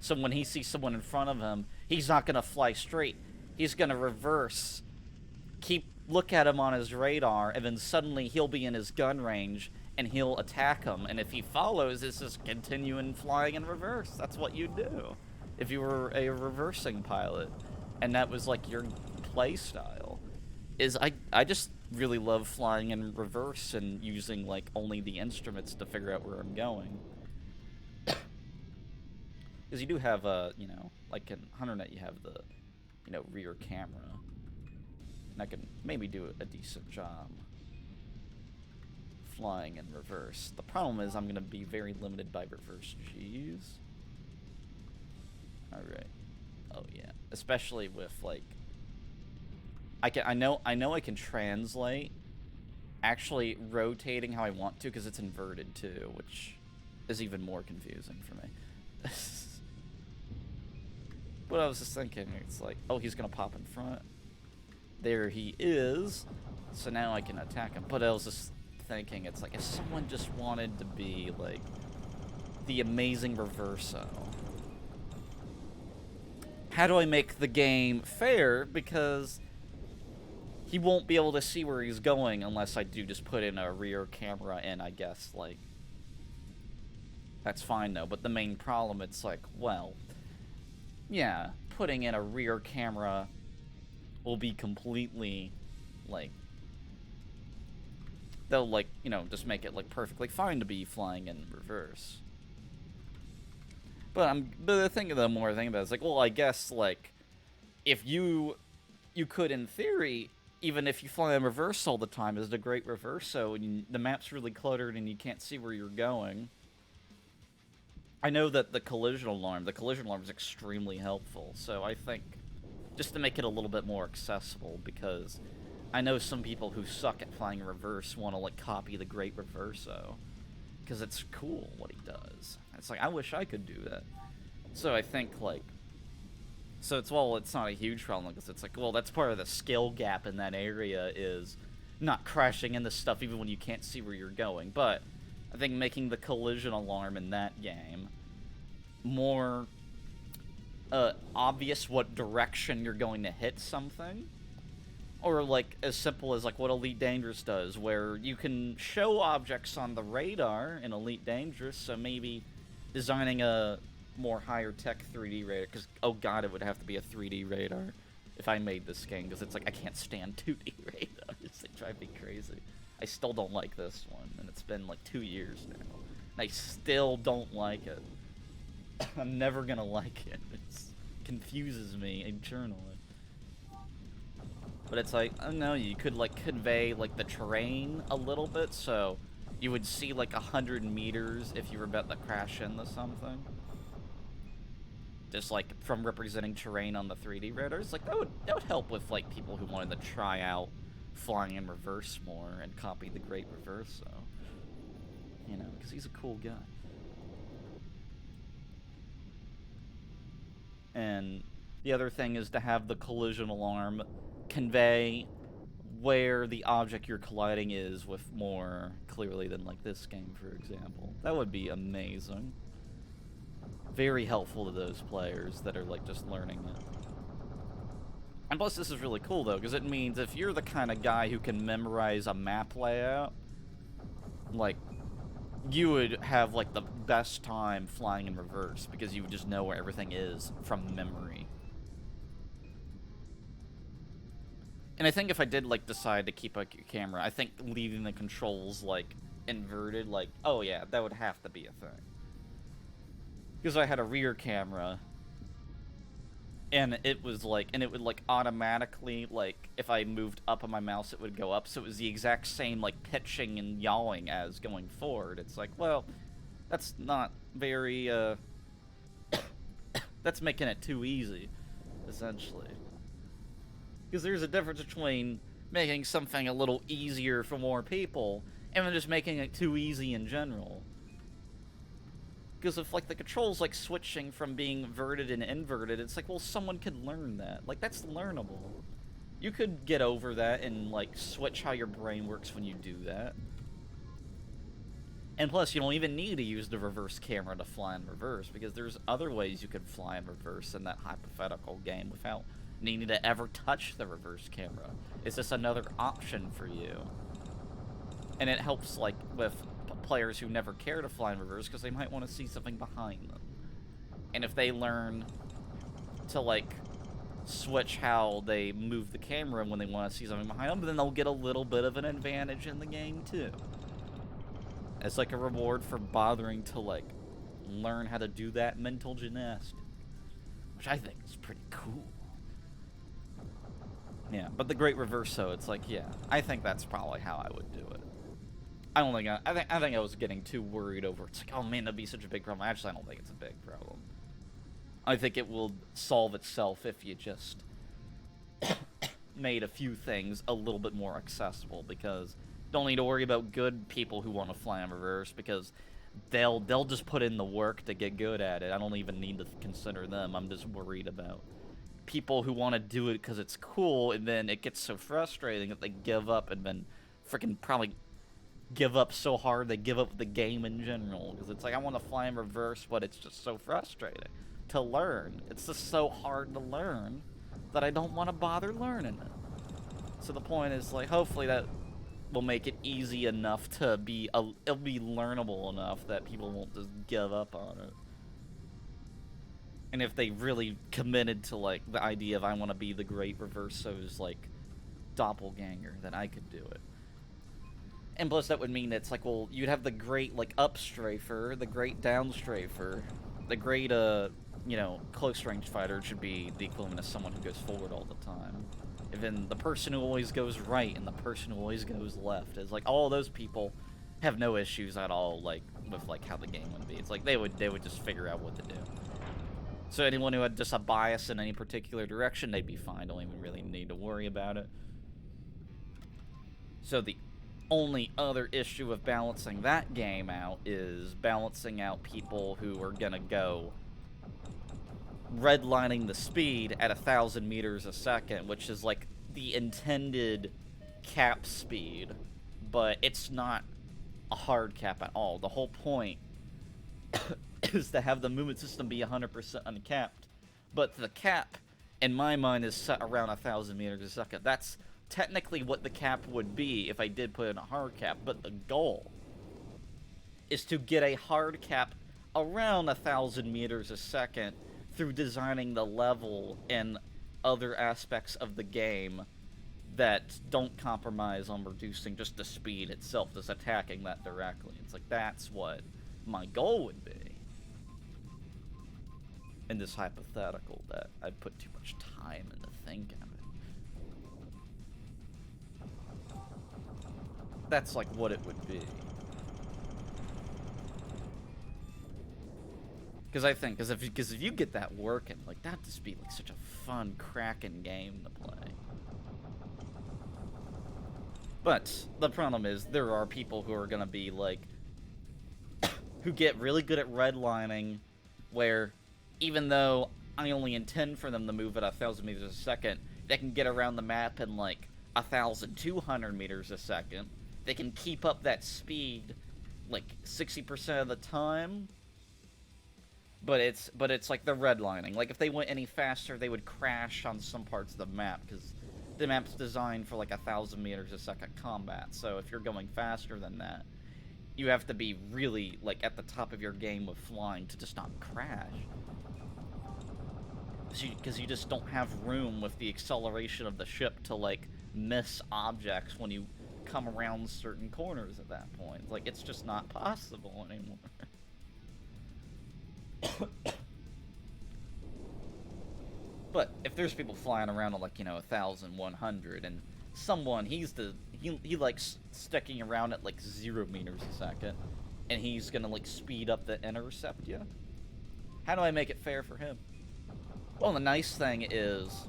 So when he sees someone in front of him, he's not gonna fly straight. He's gonna reverse, look at him on his radar, and then suddenly he'll be in his gun range, and he'll attack him, and if he follows, it's just continuing flying in reverse. That's what you do if you were a reversing pilot, and that was like your play style. I just really love flying in reverse and using like only the instruments to figure out where I'm going. Because you do have you know, like in HunterNet you have the, you know, rear camera, and I can maybe do a decent job flying in reverse. The problem is I'm gonna be very limited by reverse G's. Alright. Oh yeah. Especially with like I know I can translate actually rotating how I want to, because it's inverted too, which is even more confusing for me. But I was just thinking, it's like, oh, he's gonna pop in front. There he is. So now I can attack him. But I was just thinking, it's like, if someone just wanted to be like the amazing Reverso, how do I make the game fair? Because he won't be able to see where he's going unless I do just put in a rear camera, and I guess like that's fine though. But the main problem, it's like, well, yeah, putting in a rear camera will be completely like, they'll like, you know, just make it like perfectly fine to be flying in reverse. But the more I think about it, it's like, well, I guess like if you could in theory, even if you fly in reverse all the time, is the great Reverso, and the map's really cluttered and you can't see where you're going. I know that the collision alarm is extremely helpful, so I think just to make it a little bit more accessible, because I know some people who suck at flying in reverse want to like copy the great Reverso, because it's cool what he does. It's like, I wish I could do that. So I think like, so it's not a huge problem, because it's like, well, that's part of the skill gap in that area, is not crashing into stuff even when you can't see where you're going. But I think making the collision alarm in that game more obvious what direction you're going to hit something, or like as simple as like what Elite Dangerous does, where you can show objects on the radar in Elite Dangerous, so maybe designing a more higher tech 3D radar, because oh god, it would have to be a 3D radar if I made this game, because it's like I can't stand 2D radars. They drive me crazy. I still don't like this one, and it's been like 2 years now, and I still don't like it. I'm never gonna like it. It confuses me internally. But it's like, I don't know, you could like convey like the terrain a little bit, so you would see like 100 meters if you were about to crash into something. Just like from representing terrain on the 3D radars, like that would help with like people who wanted to try out flying in reverse more and copy the great Reverso. You know, because he's a cool guy. And the other thing is to have the collision alarm convey where the object you're colliding is with more clearly than like this game, for example. That would be amazing. Very helpful to those players that are like just learning it. And plus this is really cool though, because it means if you're the kind of guy who can memorize a map layout, like, you would have, like, the best time flying in reverse because you would just know where everything is from memory. And I think if I did, like, decide to keep, like, your camera, I think leaving the controls, like, inverted, like, oh yeah, that would have to be a thing. Because I had a rear camera, and it was, like, and it would, like, automatically, like, if I moved up on my mouse, it would go up, so it was the exact same, like, pitching and yawing as going forward. It's like, well, that's not very, that's making it too easy, essentially. Because there's a difference between making something a little easier for more people and then just making it too easy in general. Because if, like, the controls, like, switching from being verted and inverted, it's like, well, someone could learn that. Like, that's learnable. You could get over that and, like, switch how your brain works when you do that. And plus, you don't even need to use the reverse camera to fly in reverse, because there's other ways you could fly in reverse in that hypothetical game without needing to ever touch the reverse camera. It's just another option for you. And it helps, like, with players who never care to fly in reverse, because they might want to see something behind them. And if they learn to, like, switch how they move the camera when they want to see something behind them, then they'll get a little bit of an advantage in the game, too. It's like a reward for bothering to, like, learn how to do that mental gymnastics. Which I think is pretty cool. Yeah, but the Great Reverso, it's like, yeah, I think that's probably how I would do it. I don't think I think I was getting too worried over. It's like, oh man, that'd be such a big problem. Actually, I don't think it's a big problem. I think it will solve itself if you just made a few things a little bit more accessible, because don't need to worry about good people who want to fly in reverse, because they'll just put in the work to get good at it. I don't even need to consider them. I'm just worried about people who want to do it because it's cool, and then it gets so frustrating that they give up, and then freaking probably give up so hard they give up the game in general, because it's like, I want to fly in reverse, but it's just so frustrating to learn. It's just so hard to learn that I don't want to bother learning it. So the point is, like, hopefully that will make it easy enough to be it'll be learnable enough that people won't just give up on it. And if they really committed to, like, the idea of, I want to be the Great Reverso's, like, doppelganger, then I could do it. And plus that would mean it's like, well, you'd have the great, like, up strafer, the great down strafer, the great, you know, close range fighter should be the equivalent of someone who goes forward all the time. And then the person who always goes right and the person who always goes left is like, all those people have no issues at all, like, with, like, how the game would be. It's like they would just figure out what to do. So anyone who had just a bias in any particular direction, they'd be fine. Don't even really need to worry about it. So the only other issue of balancing that game out is balancing out people who are gonna go redlining the speed at 1,000 meters a second, which is like the intended cap speed, but it's not a hard cap at all. The whole point is to have the movement system be 100% uncapped, but the cap, in my mind, is set around 1,000 meters a second. That's technically what the cap would be if I did put in a hard cap, but the goal is to get a hard cap around 1,000 meters a second through designing the level and other aspects of the game that don't compromise on reducing just the speed itself, just attacking that directly. It's like, that's what my goal would be in this hypothetical that I put too much time into thinking of it. That's like what it would be. Because I think, because if you get that working, like, that'd just be like such a fun, cracking game to play. But the problem is, there are people who are gonna be like, who get really good at redlining, where even though I only intend for them to move at 1,000 meters a second, they can get around the map in like 1,200 meters a second. They can keep up that speed like 60% of the time. But it's like the redlining. Like, if they went any faster, they would crash on some parts of the map, because the map's designed for like 1,000 meters a second combat. So if you're going faster than that, You have to be really, like, at the top of your game with flying to just not crash. Because you just don't have room with the acceleration of the ship to, like, miss objects when you come around certain corners at that point. Like, it's just not possible anymore. But if there's people flying around at, like, 1,100, and someone, he likes sticking around at, like, 0 meters a second, and he's gonna, like, speed up to intercept you, how do I make it fair for him? Well, the nice thing is,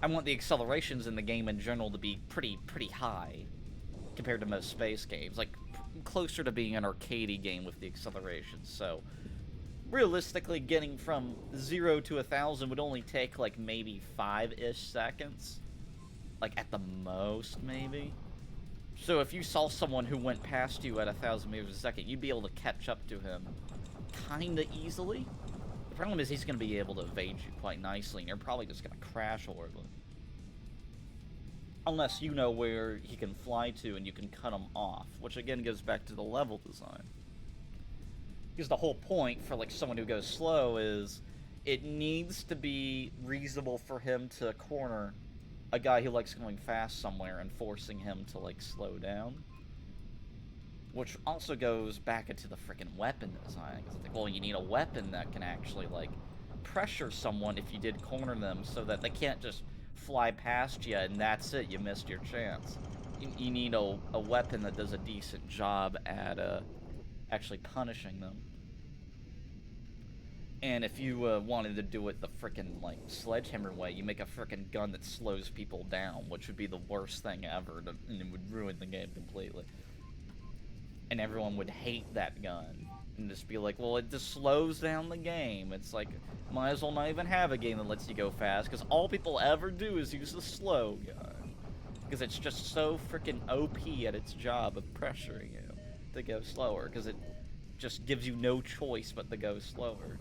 I want the accelerations in the game in general to be pretty high compared to most space games, like closer to being an arcadey game with the accelerations. So realistically, getting from 0 to 1,000 would only take like maybe 5-ish seconds, like at the most maybe. So if you saw someone who went past you at 1,000 meters a second, you'd be able to catch up to him kinda easily. The problem is he's going to be able to evade you quite nicely, and you're probably just going to crash horribly. Unless you know where he can fly to and you can cut him off, which again goes back to the level design. Because the whole point for like someone who goes slow is it needs to be reasonable for him to corner a guy who likes going fast somewhere and forcing him to like slow down. Which also goes back into the freaking weapon design. It's like, well, you need a weapon that can actually, like, pressure someone if you did corner them so that they can't just fly past you and that's it, you missed your chance. You need a weapon that does a decent job at actually punishing them. And if you wanted to do it the freaking, like, sledgehammer way, you make a freaking gun that slows people down, which would be the worst thing ever, and it would ruin the game completely. And everyone would hate that gun and just be like, well, it just slows down the game. It's like, might as well not even have a game that lets you go fast, because all people ever do is use the slow gun. Because it's just so freaking OP at its job of pressuring you to go slower, because it just gives you no choice but to go slower,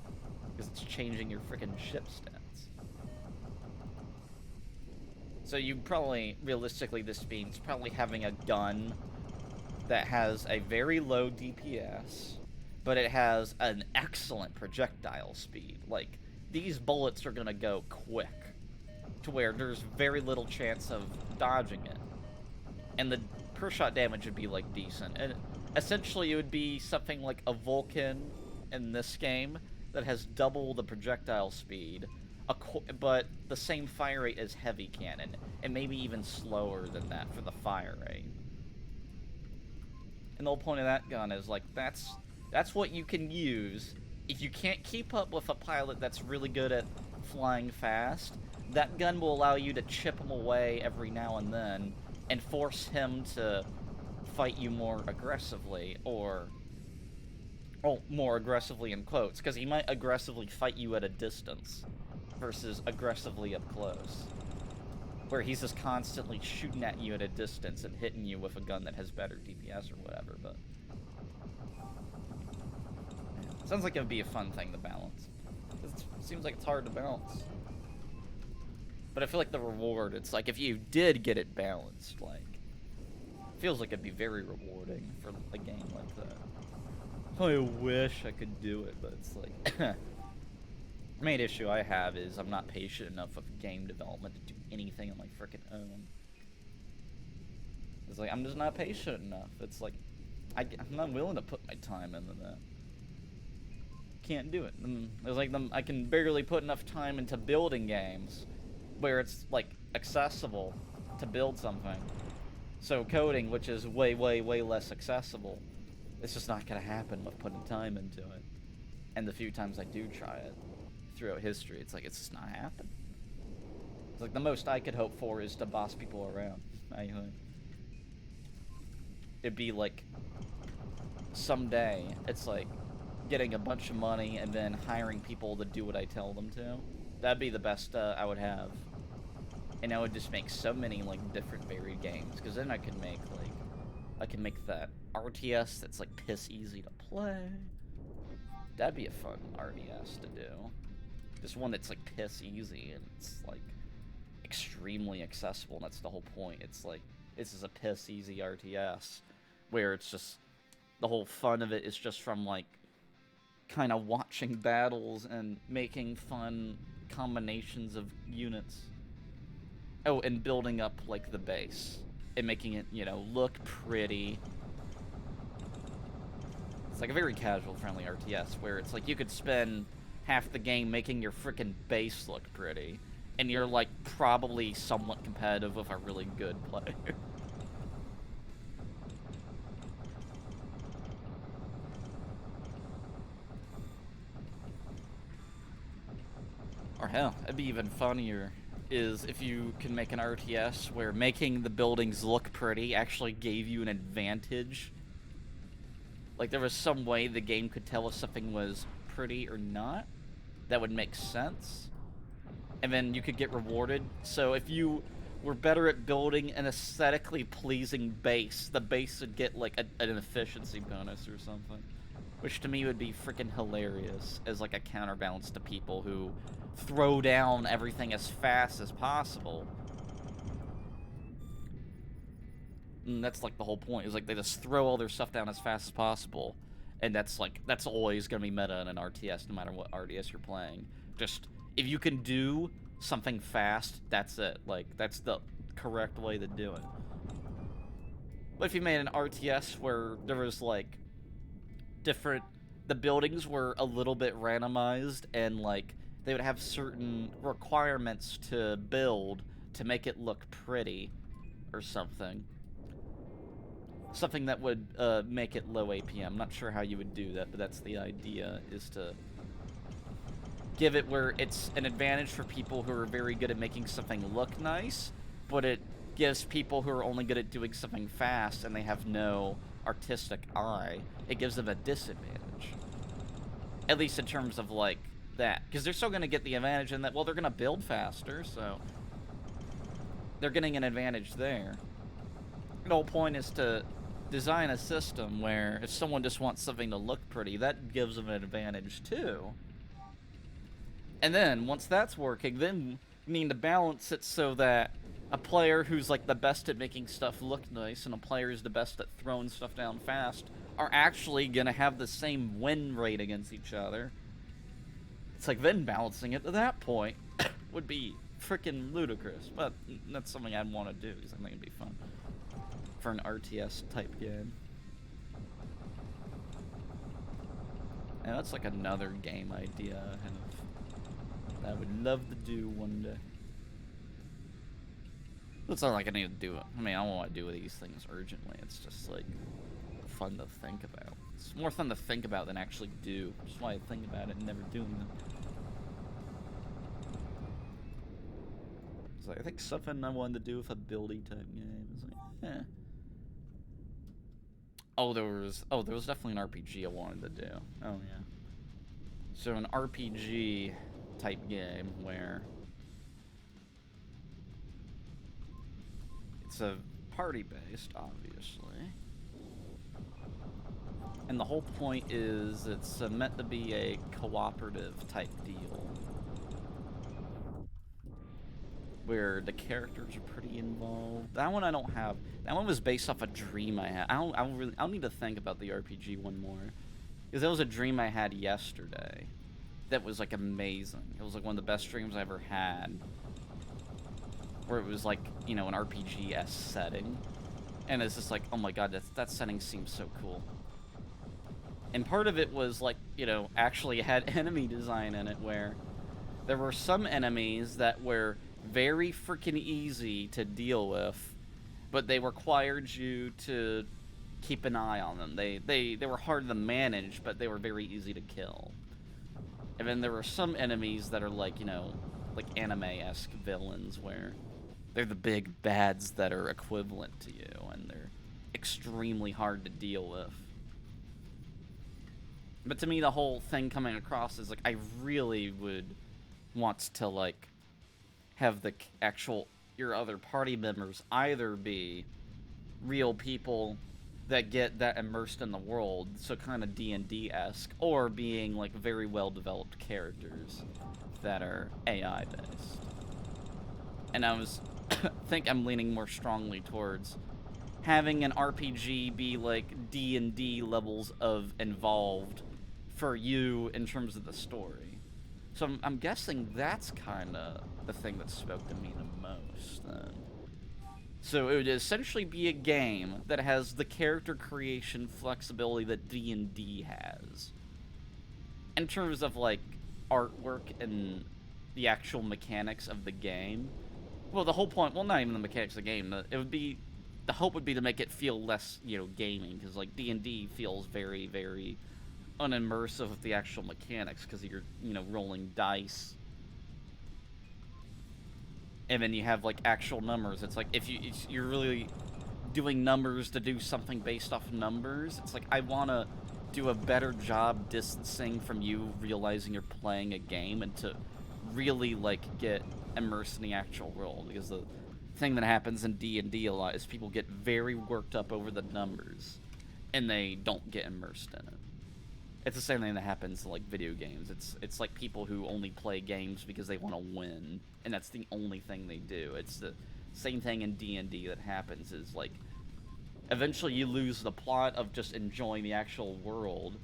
because it's changing your freaking ship stats. So you probably, realistically, this means probably having a gun that has a very low DPS, but it has an excellent projectile speed. Like, these bullets are gonna go quick, to where there's very little chance of dodging it. And the per shot damage would be, like, decent. And essentially it would be something like a Vulcan in this game that has double the projectile speed, but the same fire rate as heavy cannon, and maybe even slower than that for the fire rate. And the whole point of that gun is, like, that's what you can use. If you can't keep up with a pilot that's really good at flying fast, that gun will allow you to chip him away every now and then and force him to fight you more aggressively, or more aggressively in quotes, because he might aggressively fight you at a distance versus aggressively up close, where he's just constantly shooting at you at a distance and hitting you with a gun that has better DPS or whatever. But sounds like it would be a fun thing to balance. It seems like it's hard to balance. But I feel like the reward, it's like if you did get it balanced, like, feels like it'd be very rewarding for a game like that. I wish I could do it, but it's like the main issue I have is I'm not patient enough with game development to do anything on my frickin' own. It's like, I'm just not patient enough. It's like, I'm not willing to put my time into that. Can't do it. It's like I can barely put enough time into building games where it's, like, accessible to build something. So coding, which is way less accessible, it's just not gonna happen with putting time into it. And the few times I do try it throughout history, it's like, it's just not happening. It's like the most I could hope for is to boss people around, I think. It'd be like, someday, it's like getting a bunch of money and then hiring people to do what I tell them to. That'd be the best I would have. And I would just make so many, like, different varied games, because then I could make, like, I can make that RTS that's, like, piss easy to play. That'd be a fun RTS to do. Just one that's, like, piss easy, and it's, like, extremely accessible, and that's the whole point. It's, like, this is a piss easy RTS. where it's just the whole fun of it is just from like kind of watching battles and making fun combinations of units. Oh, and building up like the base and making it, you know, look pretty. It's like a very casual, friendly RTS where it's like you could spend half the game making your frickin' base look pretty, and you're like probably somewhat competitive with a really good player. Or hell, it'd be even funnier is if you can make an RTS where making the buildings look pretty actually gave you an advantage. Like there was some way the game could tell if something was pretty or not. That would make sense. And then you could get rewarded. So if you were better at building an aesthetically pleasing base, the base would get like an efficiency bonus or something. Which to me would be freaking hilarious as like a counterbalance to people who throw down everything as fast as possible. And that's like the whole point, is like they just throw all their stuff down as fast as possible. And that's always gonna be meta in an RTS, no matter what RTS you're playing. Just, if you can do something fast, that's it. Like, that's the correct way to do it. But if you made an RTS where there was like the buildings were a little bit randomized, and like they would have certain requirements to build to make it look pretty or something. Something that would make it low APM. I'm not sure how you would do that, but that's the idea, is to give it where it's an advantage for people who are very good at making something look nice, but it gives people who are only good at doing something fast and they have no artistic eye, it gives them a disadvantage. At least in terms of like that, because they're still going to get the advantage in that, well, they're going to build faster, so they're getting an advantage there. The whole point is to design a system where if someone just wants something to look pretty, that gives them an advantage too. And then once that's working, then you need to balance it so that a player who's like the best at making stuff look nice and a player who's the best at throwing stuff down fast are actually gonna have the same win rate against each other. It's like, then balancing it to that point would be freaking ludicrous, but that's something I'd want to do because I think it'd be fun for an RTS type game. And that's like another game idea that I would love to do one day. It's not like I need to do it. I mean, I don't want to do these things urgently. It's just like fun to think about. It's more fun to think about than actually do. Which is why I think about it and never doing them. It's like, I think something I wanted to do with a building type game. It's like, eh. Oh, there was definitely an RPG I wanted to do. Oh yeah. So an RPG type game where it's a party-based, obviously. And the whole point is it's meant to be a cooperative type deal. Where the characters are pretty involved. That one I don't have. That one was based off a dream I had. I'll need to think about the RPG one more. Because that was a dream I had yesterday. That was like amazing. It was like one of the best dreams I ever had. Where it was like, you know, an RPG-esque setting. And it's just like, oh my god, that setting seems so cool. And part of it was like, you know, actually had enemy design in it where there were some enemies that were very freaking easy to deal with, but they required you to keep an eye on them. They were hard to manage, but they were very easy to kill. And then there were some enemies that are like, you know, like anime-esque villains where they're the big bads that are equivalent to you, and they're extremely hard to deal with. But to me, the whole thing coming across is like, I really would want to like have the actual your other party members either be real people that get that immersed in the world, so kind of D&D-esque, or being like very well developed characters that are AI based. And I think I'm leaning more strongly towards having an RPG be like D&D levels of involved for you in terms of the story. So I'm guessing that's kind of the thing that spoke to me the most then. So it would essentially be a game that has the character creation flexibility that D&D has. In terms of like artwork and the actual mechanics of the game. Well, the whole point, well, not even the mechanics of the game, it would be, the hope would be to make it feel less, you know, gaming, because like D&D feels very, very unimmersive with the actual mechanics, because you're, you know, rolling dice. And then you have like actual numbers. It's like if you're really doing numbers to do something based off numbers, it's like I want to do a better job distancing from you realizing you're playing a game and to really like get immersed in the actual world, because the thing that happens in D&D a lot is people get very worked up over the numbers and they don't get immersed in it. It's the same thing that happens in like video games. It's like people who only play games because they want to win, and that's the only thing they do. It's the same thing in D&D that happens, is like eventually you lose the plot of just enjoying the actual world,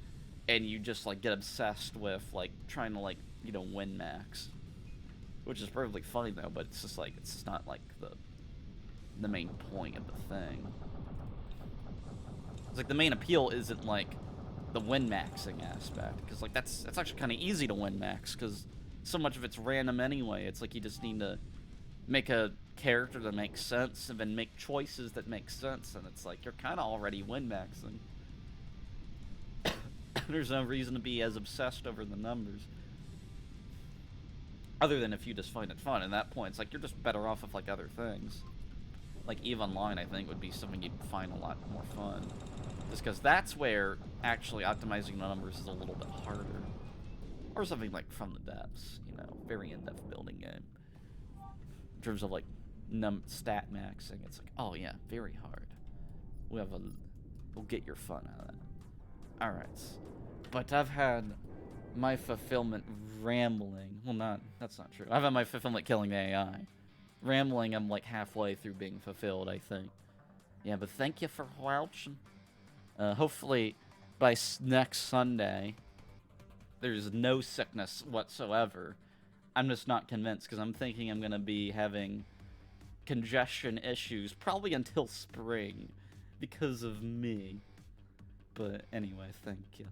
and you just like get obsessed with like trying to like, you know, win max, which is perfectly fine though. But it's just like it's just not like the main point of the thing. It's like the main appeal isn't like the win maxing aspect, because like that's actually kind of easy to win max, because so much of it's random anyway. It's like you just need to make a character that makes sense and then make choices that make sense, and it's like you're kind of already win maxing. There's no reason to be as obsessed over the numbers, other than if you just find it fun. At that point, it's like you're just better off with like other things. Like EVE Online, I think, would be something you'd find a lot more fun, just because that's where actually optimizing the numbers is a little bit harder. Or something like From the Depths, you know, very in-depth building game. In terms of like stat maxing, it's like, oh yeah, very hard. We'll get your fun out of that. Alright. But I've had my fulfillment rambling. Well, that's not true. I've had my fulfillment killing the AI. Rambling, I'm like halfway through being fulfilled, I think. Yeah, but thank you for watching. Hopefully, by next Sunday, there's no sickness whatsoever. I'm just not convinced, because I'm thinking I'm going to be having congestion issues probably until spring because of me. But anyway, thank you.